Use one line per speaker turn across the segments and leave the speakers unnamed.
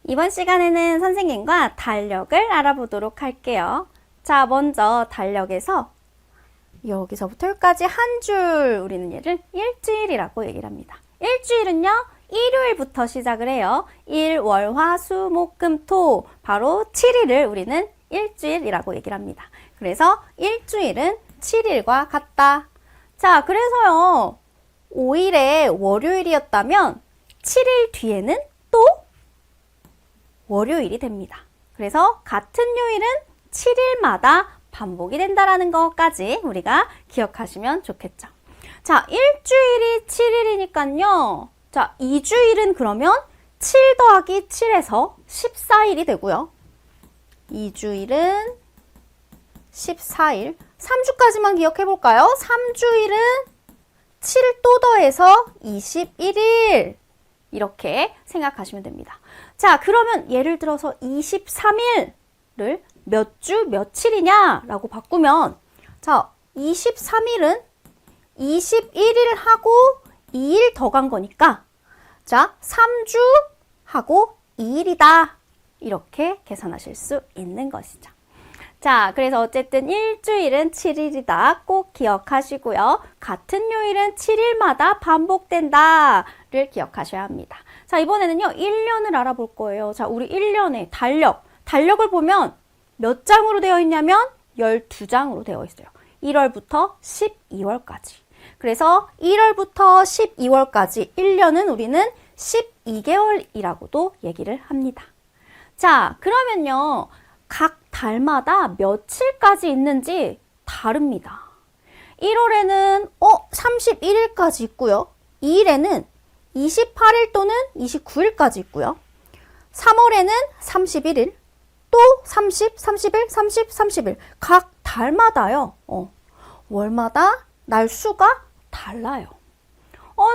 이번 시간에는 선생님과 달력을 알아보도록 할게요. 자, 먼저 달력에서 여기서부터 여기까지 한 줄 우리는 얘를 일주일이라고 얘기를 합니다. 일주일은요, 일요일부터 시작을 해요. 일, 월, 화, 수, 목, 금, 토 바로 7일을 우리는 일주일이라고 얘기를 합니다. 그래서 일주일은 7일과 같다. 자, 그래서요, 5일에 월요일이었다면 7일 뒤에는 또 월요일이 됩니다. 그래서 같은 요일은 7일마다 반복이 된다라는 것까지 우리가 기억하시면 좋겠죠. 자, 일주일이 7일이니까요. 자, 2주일은 그러면 7 더하기 7에서 14일이 되고요. 2주일은 14일. 3주까지만 기억해 볼까요? 3주일은 7 또 더해서 21일. 이렇게 생각하시면 됩니다. 자, 그러면 예를 들어서 23일을 몇 주 며칠이냐 라고 바꾸면, 자, 23일은 21일 하고 2일 더 간 거니까, 자, 3주 하고 2일이다. 이렇게 계산하실 수 있는 것이죠. 자, 그래서 어쨌든 일주일은 7일이다. 꼭 기억하시고요. 같은 요일은 7일마다 반복된다를 기억하셔야 합니다. 자, 이번에는요, 1년을 알아볼 거예요. 자, 우리 1년의 달력을 보면 몇 장으로 되어 있냐면 12장으로 되어 있어요. 1월부터 12월까지. 그래서 1월부터 12월까지 1년은 우리는 12개월이라고도 얘기를 합니다. 자, 그러면요, 각 달마다 며칠까지 있는지 다릅니다. 1월에는 31일까지 있고요. 2일에는 28일 또는 29일까지 있고요. 3월에는 31일, 또 30, 31, 30, 30일. 각 달마다요. 월마다 날수가 달라요.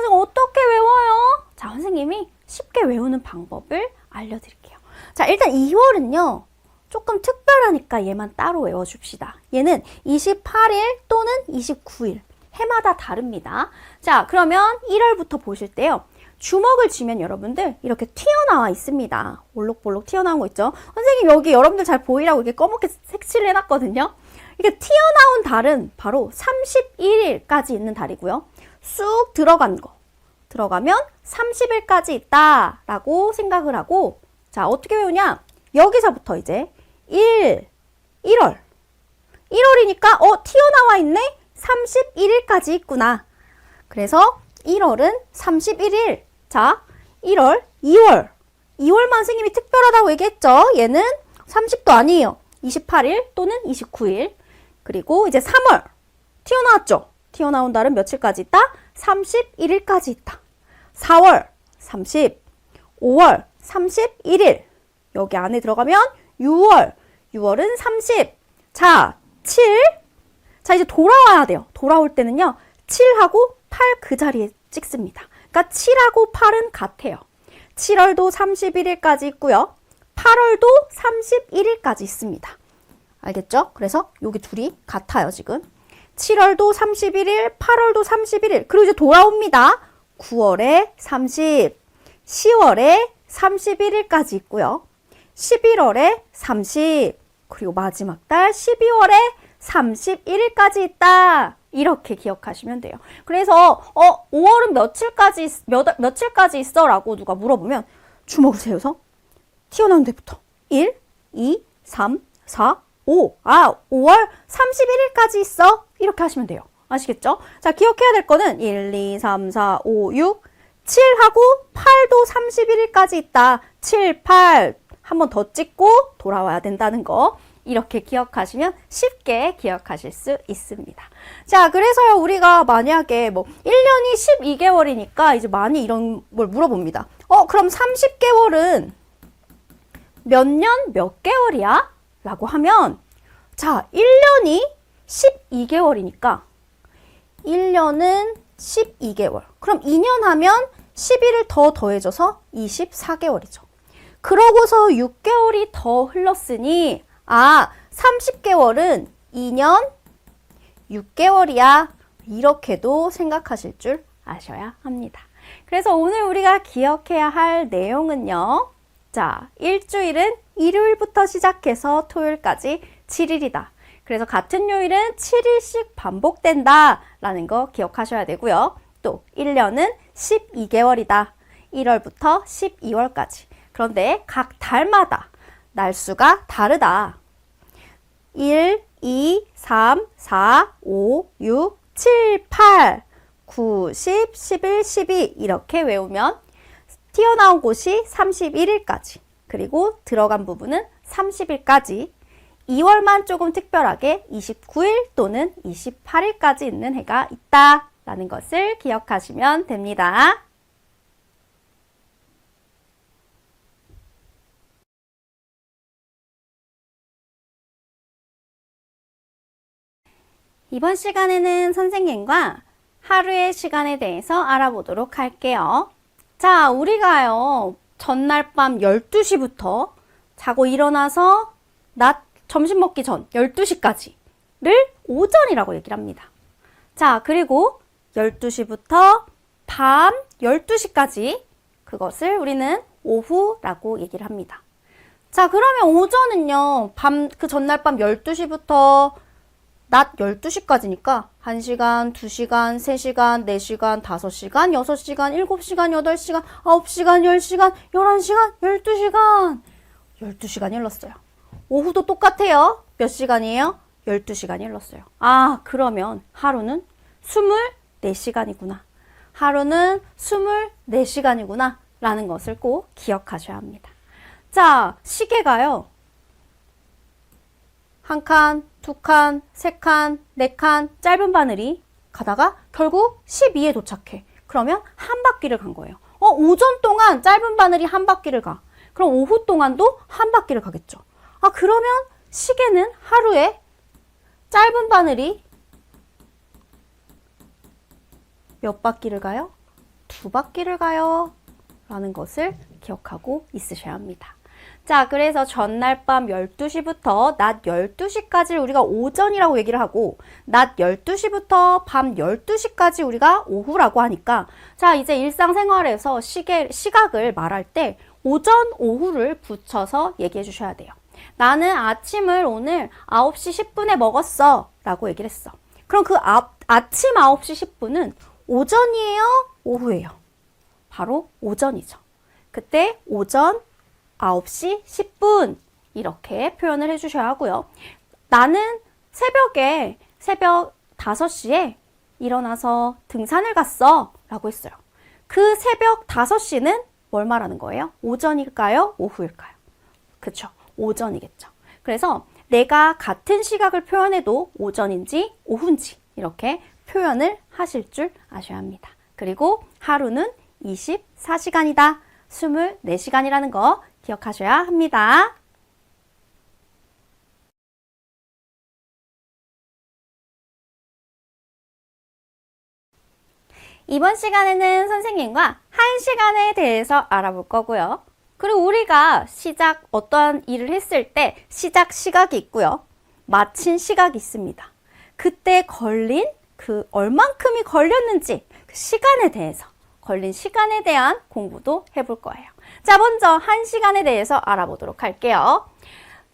지금 어떻게 외워요? 자, 선생님이 쉽게 외우는 방법을 알려드릴게요. 자, 일단 2월은요. 조금 특별하니까 얘만 따로 외워줍시다. 얘는 28일 또는 29일. 해마다 다릅니다. 자, 그러면 1월부터 보실 때요. 주먹을 쥐면 여러분들 이렇게 튀어나와 있습니다. 볼록볼록 튀어나온 거 있죠? 선생님 여기 여러분들 잘 보이라고 이렇게 검게 색칠을 해놨거든요. 이게 튀어나온 달은 바로 31일까지 있는 달이고요. 쑥 들어간 거. 들어가면 30일까지 있다라고 생각을 하고, 자, 어떻게 외우냐? 여기서부터 이제 1월. 1월이니까 튀어나와 있네? 31일까지 있구나. 그래서 1월은 31일. 자, 1월, 2월. 2월만 선생님이 특별하다고 얘기했죠. 얘는 30도 아니에요. 28일 또는 29일. 그리고 이제 3월. 튀어나왔죠? 튀어나온 달은 며칠까지 있다? 31일까지 있다. 4월 30, 5월 31일. 여기 안에 들어가면 6월은 30. 자, 7. 자, 이제 돌아와야 돼요. 돌아올 때는요, 7하고 8 그 자리에 찍습니다. 그러니까 7하고 8은 같아요. 7월도 31일까지 있고요. 8월도 31일까지 있습니다. 알겠죠? 그래서 여기 둘이 같아요, 지금. 7월도 31일, 8월도 31일. 그리고 이제 돌아옵니다. 9월에 30, 10월에 31일까지 있고요. 11월에 30, 그리고 마지막 달 12월에 31일까지 있다. 이렇게 기억하시면 돼요. 그래서 5월은 며칠까지 있어? 라고 누가 물어보면 주먹을 세워서 튀어나온 데부터 1, 2, 3, 4, 5. 5월 31일까지 있어. 이렇게 하시면 돼요. 아시겠죠? 자, 기억해야 될 거는 1, 2, 3, 4, 5, 6, 7하고 8도 31일까지 있다. 7, 8 한 번 더 찍고 돌아와야 된다는 거. 이렇게 기억하시면 쉽게 기억하실 수 있습니다. 자, 그래서요, 우리가 만약에 1년이 12개월이니까 이제 많이 이런 걸 물어봅니다. 그럼 30개월은 몇 년 몇 개월이야? 라고 하면, 자, 1년이 12개월이니까 1년은 12개월. 그럼 2년 하면 11을 더 더해줘서 24개월이죠. 그러고서 6개월이 더 흘렀으니 30개월은 2년 6개월이야. 이렇게도 생각하실 줄 아셔야 합니다. 그래서 오늘 우리가 기억해야 할 내용은요. 자, 일주일은 일요일부터 시작해서 토요일까지 7일이다. 그래서 같은 요일은 7일씩 반복된다 라는 거 기억하셔야 되고요. 또 1년은 12개월이다. 1월부터 12월까지. 그런데 각 달마다 날수가 다르다. 1, 2, 3, 4, 5, 6, 7, 8, 9, 10, 11, 12 이렇게 외우면 튀어나온 곳이 31일까지 그리고 들어간 부분은 30일까지 2월만 조금 특별하게 29일 또는 28일까지 있는 해가 있다 라는 것을 기억하시면 됩니다. 이번 시간에는 선생님과 하루의 시간에 대해서 알아보도록 할게요. 자, 우리가요, 전날 밤 12시부터 자고 일어나서 낮 점심 먹기 전 12시까지를 오전이라고 얘기를 합니다. 자, 그리고 12시부터 밤 12시까지 그것을 우리는 오후라고 얘기를 합니다. 자, 그러면 오전은요, 그 전날 밤 12시부터 낮 12시까지니까 1시간, 2시간, 3시간, 4시간, 5시간, 6시간, 7시간, 8시간, 9시간, 10시간, 11시간, 12시간. 12시간이 흘렀어요. 오후도 똑같아요. 몇 시간이에요? 12시간이 흘렀어요. 아, 그러면 하루는 24시간이구나. 하루는 24시간이구나. 라는 것을 꼭 기억하셔야 합니다. 자, 시계가요. 1칸, 2칸, 3칸, 4칸 짧은 바늘이 가다가 결국 12에 도착해. 그러면 한 바퀴를 간 거예요. 오전 동안 짧은 바늘이 한 바퀴를 가. 그럼 오후 동안도 한 바퀴를 가겠죠. 아, 그러면 시계는 하루에 짧은 바늘이 몇 바퀴를 가요? 2바퀴를 가요. 라는 것을 기억하고 있으셔야 합니다. 자, 그래서 전날 밤 12시부터 낮 12시까지를 우리가 오전이라고 얘기를 하고 낮 12시부터 밤 12시까지 우리가 오후라고 하니까 자, 이제 일상생활에서 시각을 말할 때 오전, 오후를 붙여서 얘기해 주셔야 돼요. 나는 아침을 오늘 9시 10분에 먹었어 라고 얘기를 했어. 그럼 그 아침 9시 10분은 오전이에요? 오후예요? 바로 오전이죠. 그때 오전 9시 10분 이렇게 표현을 해주셔야 하고요. 나는 새벽 5시에 일어나서 등산을 갔어 라고 했어요. 그 새벽 5시는 뭘 말하는 거예요? 오전일까요? 오후일까요? 그쵸, 오전이겠죠. 그래서 내가 같은 시각을 표현해도 오전인지 오후인지 이렇게 표현을 하실 줄 아셔야 합니다. 그리고 하루는 24시간이다. 24시간이라는 거 기억하셔야 합니다. 이번 시간에는 선생님과 1시간에 대해서 알아볼 거고요. 그리고 우리가 어떠한 일을 했을 때 시작 시각이 있고요. 마친 시각이 있습니다. 그때 걸린 얼만큼이 걸렸는지 그 시간에 대해서 걸린 시간에 대한 공부도 해볼 거예요. 자, 먼저 1시간에 대해서 알아보도록 할게요.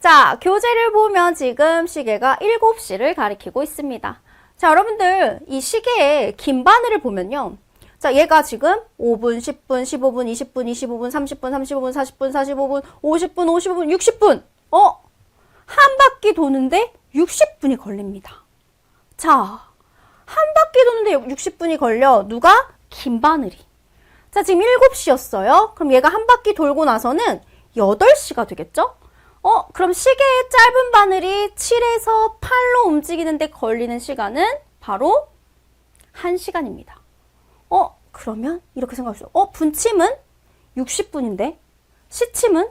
자, 교재를 보면 지금 시계가 7시를 가리키고 있습니다. 자, 여러분들 이 시계의 긴 바늘을 보면요. 자, 얘가 지금 5분, 10분, 15분, 20분, 25분, 30분, 35분, 40분, 45분, 50분, 55분, 60분. 한 바퀴 도는데 60분이 걸립니다. 자, 한 바퀴 도는데 60분이 걸려. 누가? 긴 바늘이. 자, 지금 7시였어요. 그럼 얘가 한 바퀴 돌고 나서는 8시가 되겠죠? 그럼 시계의 짧은 바늘이 7에서 8로 움직이는데 걸리는 시간은 바로 1시간입니다. 그러면 이렇게 생각하시죠. 분침은 60분인데 시침은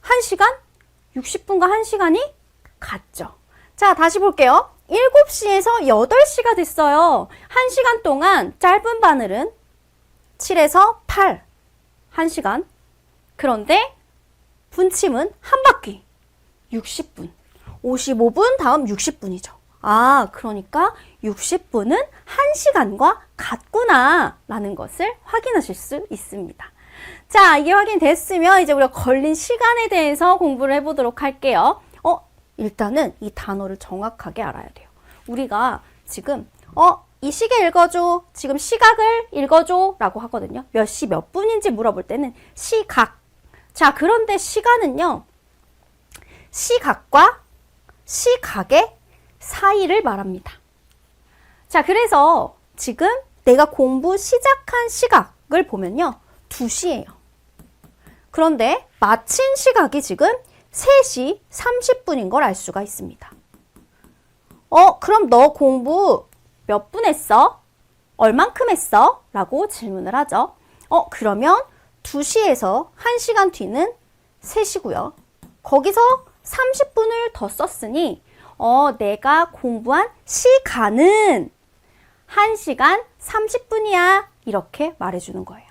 1시간? 60분과 1시간이 같죠. 자, 다시 볼게요. 7시에서 8시가 됐어요. 1시간 동안 짧은 바늘은 7에서 8, 1시간. 그런데 분침은 한 바퀴, 60분. 55분 다음 60분이죠. 아, 그러니까 60분은 1시간과 같구나 라는 것을 확인하실 수 있습니다. 자, 이게 확인됐으면 이제 우리가 걸린 시간에 대해서 공부를 해보도록 할게요. 일단은 이 단어를 정확하게 알아야 돼요. 우리가 지금 이 시계 읽어줘. 지금 시각을 읽어줘 라고 하거든요. 몇 시 몇 분인지 물어볼 때는 시각. 자, 그런데 시간은요. 시각과 시각의 사이를 말합니다. 자, 그래서 지금 내가 공부 시작한 시각을 보면요. 2시예요. 그런데 마친 시각이 지금 3시 30분인 걸 알 수가 있습니다. 그럼 너 공부 몇 분 했어? 얼만큼 했어? 라고 질문을 하죠. 그러면 2시에서 1시간 뒤는 3시고요. 거기서 30분을 더 썼으니 내가 공부한 시간은 1시간 30분이야. 이렇게 말해주는 거예요.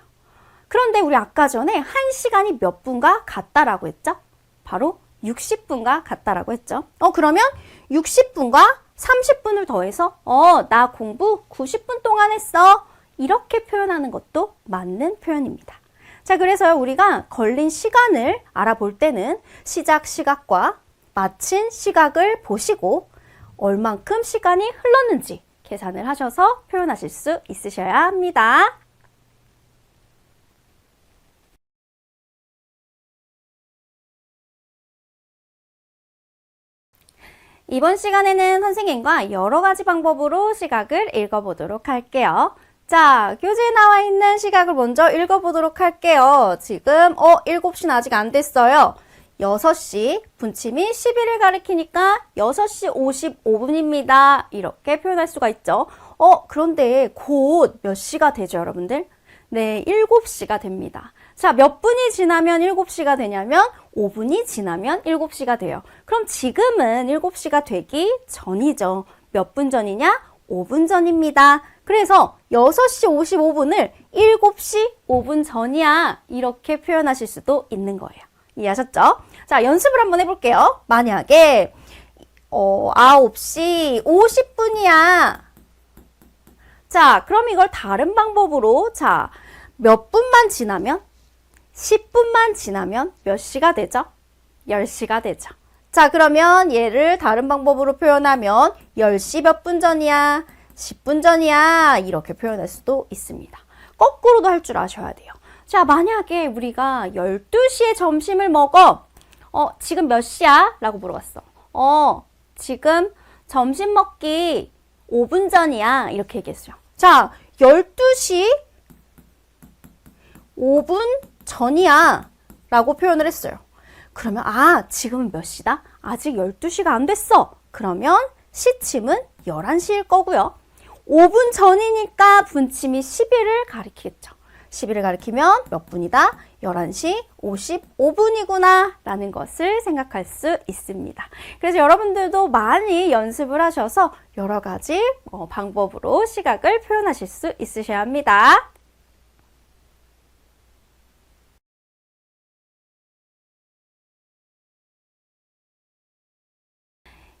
그런데 우리 아까 전에 1시간이 몇 분과 같다라고 했죠? 바로 60분과 같다라고 했죠. 그러면 60분과 30분을 더해서 나 공부 90분 동안 했어. 이렇게 표현하는 것도 맞는 표현입니다. 자, 그래서 우리가 걸린 시간을 알아볼 때는 시작 시각과 마친 시각을 보시고 얼만큼 시간이 흘렀는지 계산을 하셔서 표현하실 수 있으셔야 합니다. 이번 시간에는 선생님과 여러 가지 방법으로 시각을 읽어보도록 할게요. 자, 교재에 나와 있는 시각을 먼저 읽어보도록 할게요. 지금 7시는 아직 안 됐어요. 6시, 분침이 11을 가리키니까 6시 55분입니다. 이렇게 표현할 수가 있죠. 그런데 곧 몇 시가 되죠, 여러분들? 네, 7시가 됩니다. 자, 몇 분이 지나면 7시가 되냐면 5분이 지나면 7시가 돼요. 그럼 지금은 7시가 되기 전이죠. 몇 분 전이냐? 5분 전입니다. 그래서 6시 55분을 7시 5분 전이야. 이렇게 표현하실 수도 있는 거예요. 이해하셨죠? 자, 연습을 한번 해볼게요. 만약에 9시 50분이야. 자, 그럼 이걸 다른 방법으로 자, 몇 분만 지나면 10분만 지나면 몇 시가 되죠? 10시가 되죠. 자, 그러면 얘를 다른 방법으로 표현하면 10시 몇 분 전이야? 10분 전이야. 이렇게 표현할 수도 있습니다. 거꾸로도 할 줄 아셔야 돼요. 자, 만약에 우리가 12시에 점심을 먹어. 지금 몇 시야? 라고 물어봤어. 지금 점심 먹기 5분 전이야. 이렇게 얘기했어요. 자, 12시 5분 전이야. 라고 표현을 했어요. 그러면 지금은 몇 시다? 아직 12시가 안 됐어. 그러면 시침은 11시일 거고요. 5분 전이니까 분침이 10일을 가리키겠죠. 10일을 가리키면 몇 분이다? 11시 55분이구나 라는 것을 생각할 수 있습니다. 그래서 여러분들도 많이 연습을 하셔서 여러 가지 방법으로 시각을 표현하실 수 있으셔야 합니다.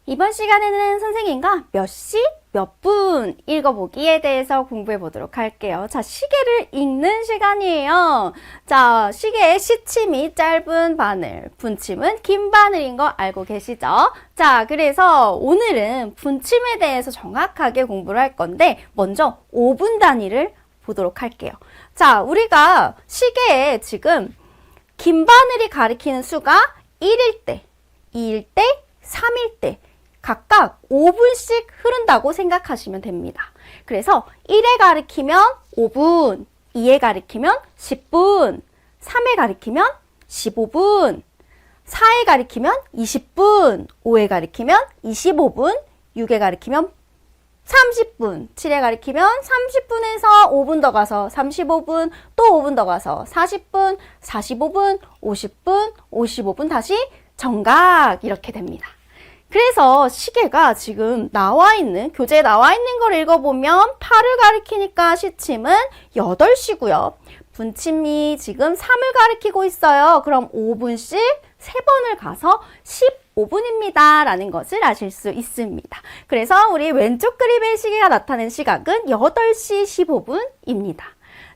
이번 시간에는 선생님과 몇 시, 몇 분 읽어보기에 대해서 공부해 보도록 할게요. 자, 시계를 읽는 시간이에요. 자, 시계의 시침이 짧은 바늘, 분침은 긴 바늘인 거 알고 계시죠? 자, 그래서 오늘은 분침에 대해서 정확하게 공부를 할 건데 먼저 5분 단위를 보도록 할게요. 자, 우리가 시계에 지금 긴 바늘이 가리키는 수가 1일 때, 2일 때, 3일 때 각각 5분씩 흐른다고 생각하시면 됩니다. 그래서 1에 가리키면 5분, 2에 가리키면 10분, 3에 가리키면 15분, 4에 가리키면 20분, 5에 가리키면 25분, 6에 가리키면 30분, 7에 가리키면 30분에서 5분 더 가서 35분, 또 5분 더 가서 40분, 45분, 50분, 55분 다시 정각 이렇게 됩니다. 그래서 시계가 지금 교재에 나와 있는 걸 읽어보면 8을 가리키니까 시침은 8시고요. 분침이 지금 3을 가리키고 있어요. 그럼 5분씩 3번을 가서 15분입니다. 라는 것을 아실 수 있습니다. 그래서 우리 왼쪽 그림의 시계가 나타낸 시각은 8시 15분입니다.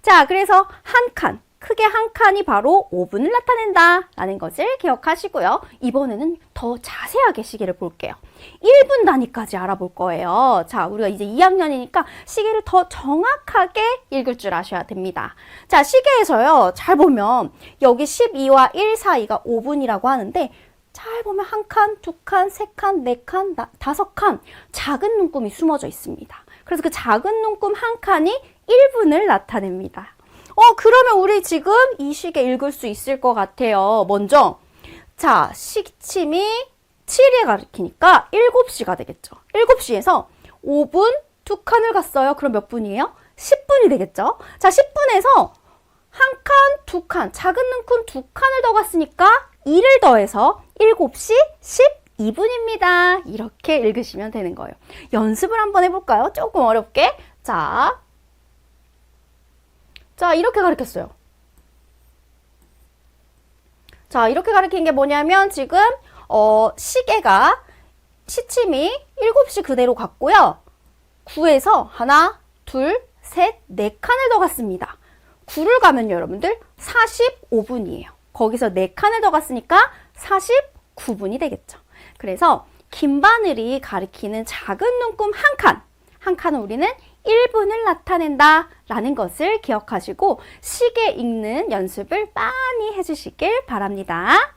자, 그래서 한 칸, 크게 시계 한 칸이 바로 5분을 나타낸다 라는 것을 기억하시고요. 이번에는 더 자세하게 시계를 볼게요. 1분 단위까지 알아볼 거예요. 자, 우리가 이제 2학년이니까 시계를 더 정확하게 읽을 줄 아셔야 됩니다. 자, 시계에서요, 잘 보면 여기 12와 1 사이가 5분이라고 하는데 잘 보면 한 칸, 두 칸, 세 칸, 네 칸, 다섯 칸 작은 눈금이 숨어져 있습니다. 그래서 그 작은 눈금 한 칸이 1분을 나타냅니다. 그러면 우리 지금 이 시계 읽을 수 있을 것 같아요. 먼저, 자, 시침이 7에 가리키니까 7시가 되겠죠. 7시에서 5분 두 칸을 갔어요. 그럼 몇 분이에요? 10분이 되겠죠. 자, 10분에서 한 칸, 두 칸, 작은 눈금 두 칸을 더 갔으니까 2를 더해서 7시 12분입니다. 이렇게 읽으시면 되는 거예요. 연습을 한번 해볼까요? 조금 어렵게. 자, 이렇게 가르쳤어요. 자, 이렇게 가르친 게 뭐냐면 지금 시계가 시침이 7시 그대로 갔고요. 9에서 하나, 둘, 셋, 네 칸을 더 갔습니다. 9를 가면요, 여러분들 45분이에요. 거기서 네 칸을 더 갔으니까 49분이 되겠죠. 그래서 긴 바늘이 가리키는 작은 눈금 한 칸은 우리는 1분을 나타낸다 라는 것을 기억하시고 시계 읽는 연습을 많이 해주시길 바랍니다.